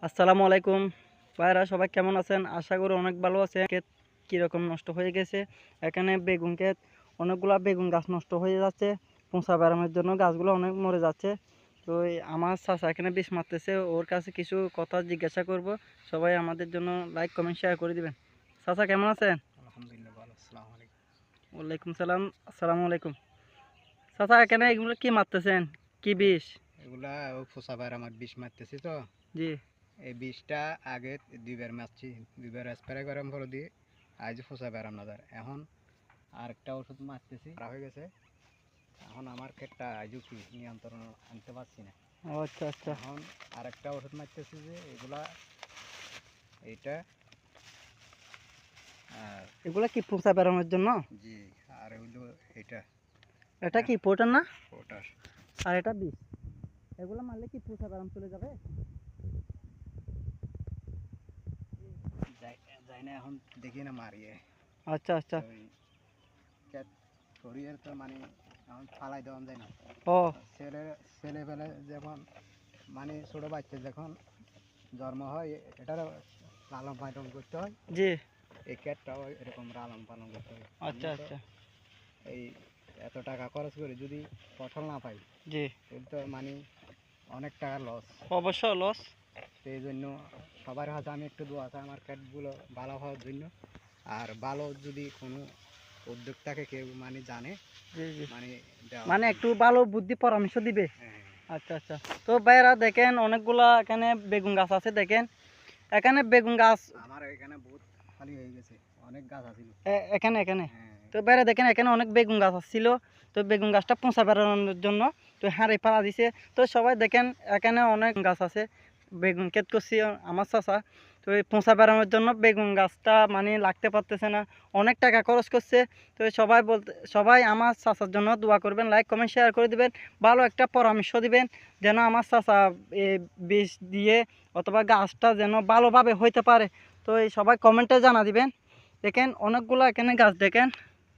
আসসালামু আলাইকুম ভাইরা, সবাই কেমন আছেন? আশা করি অনেক ভালো আছে। ক্ষেত কীরকম নষ্ট হয়ে গেছে, এখানে বেগুন ক্ষেত অনেকগুলা বেগুন গাছ নষ্ট হয়ে যাচ্ছে। পোঁচা ব্যারামের জন্য গাছগুলো অনেক মরে যাচ্ছে। তো আমার চাচা এখানে বিষ মারতেছে, ওর কাছে কিছু কথা জিজ্ঞাসা করব। সবাই আমাদের জন্য লাইক কমেন্ট শেয়ার করে দিবেন। চাচা কেমন আছেন? আলহামদুলিল্লাহ ভালো। আসসালামু আলাইকুম। ওয়ালাইকুম সালাম। আসসালামু আলাইকুম। চাচা এখানে এগুলো কি মারতেছেন? কি বিষ? এগুলা ও ফোসাবার আমার বিষ মারতেছি তো। জি। এই বিষটা আগে দুইবার মারছি, দুইবার স্প্রে করার ফলে দিয়ে আজ ফোসা বেড়াম না তার। এখন আরেকটা ওষুধ মারতেছি, খারাপ হয়ে গেছে। এখন আমার ক্ষেতটা আজও কি নিয়ন্ত্রণ আনতে পারছি না। ও আচ্ছা আচ্ছা। এখন আরেকটা ওষুধ মারতেছি যে এগুলা এইটা আর এগুলা কি পোঁচা বেরানোর জন্য? জি, আর হইলো এটা এটা কি পোটার না? পটাশ। আর এটা বিষ। এগুলো মারলে কি পোঁচা বেরাম চলে যাবে? যাই যাই না, এখন দেখি না মারিয়ে। আচ্ছা আচ্ছা। ওই ক্ষেত শরীরের তো মানে এখন ফালাই দেওয়া যায় না। ও ছেলে ছেলেবেলে যখন মানে ছোটো বাচ্চা যখন জন্ম হয় এটার লালন পালন করতে হয়। জি। এই ক্ষেতটাও এরকম লালন পালন করতে হয়। আচ্ছা আমরা তো আচ্ছা। এই এত টাকা খরচ করে যদি ফসল না পাই জি। তাহলে তো মানে অনেক টাকা লস। অবশ্য লস। সেই জন্য সবার হাতে আমি একটু দোয়া চাই আমার ক্ষেতগুলো ভালো হওয়ার জন্য। আর ভালো যদি কোনো উদ্যোক্তাকে কেউ মানে জানে জি জি। মানে দেওয়ার মানে জন্য। একটু ভালো বুদ্ধি পরামর্শ দিবে। হ্যাঁ, আচ্ছা আচ্ছা। তো ভাইরা দেখেন, অনেকগুলা এখানে বেগুন গাছ আছে। দেখেন এখানে বেগুন গাছ আমার এখানে বহুত খালি হয়ে গেছে, অনেক গাছ আছিল। এখানে এখানে। হ্যাঁ, তো ভাইরা দেখেন এখানে অনেক বেগুন গাছ ছিল। তো বেগুন গাছটা পোঁচা বেড়ানোর জন্য তো হাঁড়ি পাড়া দিছে। তো সবাই দেখেন এখানে অনেক গাছ আছে। বেগুন ক্ষেত করছি আমার চাচা। তো এই পোঁচা বেড়ানোর জন্য বেগুন গাছটা মানে লাগতে পারতেছে না, অনেক টাকা খরচ করছে। তো সবাই আমার চাচার জন্য দোয়া করবেন, লাইক কমেন্ট শেয়ার করে দিবেন, ভালো একটা পরামর্শ দিবেন যেন আমার চাচা বীজ দিয়ে অথবা গাছটা যেন ভালোভাবে হইতে পারে। তো এই সবাই কমেন্টে জানা দিবেন। দেখেন অনেকগুলো এখানে গাছ দেখেন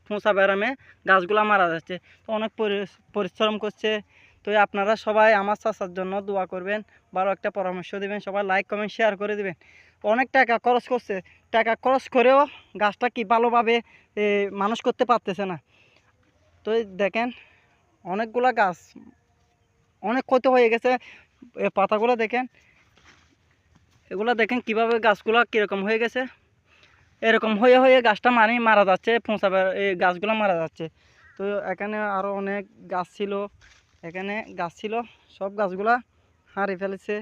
পোঁচা ব্যারামে গাছগুলা মারা যাচ্ছে। তো অনেক পরিশ্রম করছে। তো আপনারা সবাই আমার চাচার জন্য দোয়া করবেন, ভালো একটা পরামর্শ দিবেন, সবাই লাইক কমেন্ট শেয়ার করে দিবেন। অনেক টাকা খরচ করছে, টাকা খরচ করেও গাছটা কি ভালোভাবে মানুষ করতে পারতেছে না। তো এই দেখেন অনেকগুলা গাছ অনেক ক্ষতি হয়ে গেছে। পাতাগুলো দেখেন, এগুলো দেখেন কিভাবে গাছগুলো কীরকম হয়ে গেছে। এরকম হয়ে হয়ে গাছটা মারা যাচ্ছে, এই গাছগুলো মারা যাচ্ছে। তো এখানে আরও অনেক গাছ ছিল, এখানে গাছ ছিল, সব গাছগুলা হারিয়ে ফেলেছে।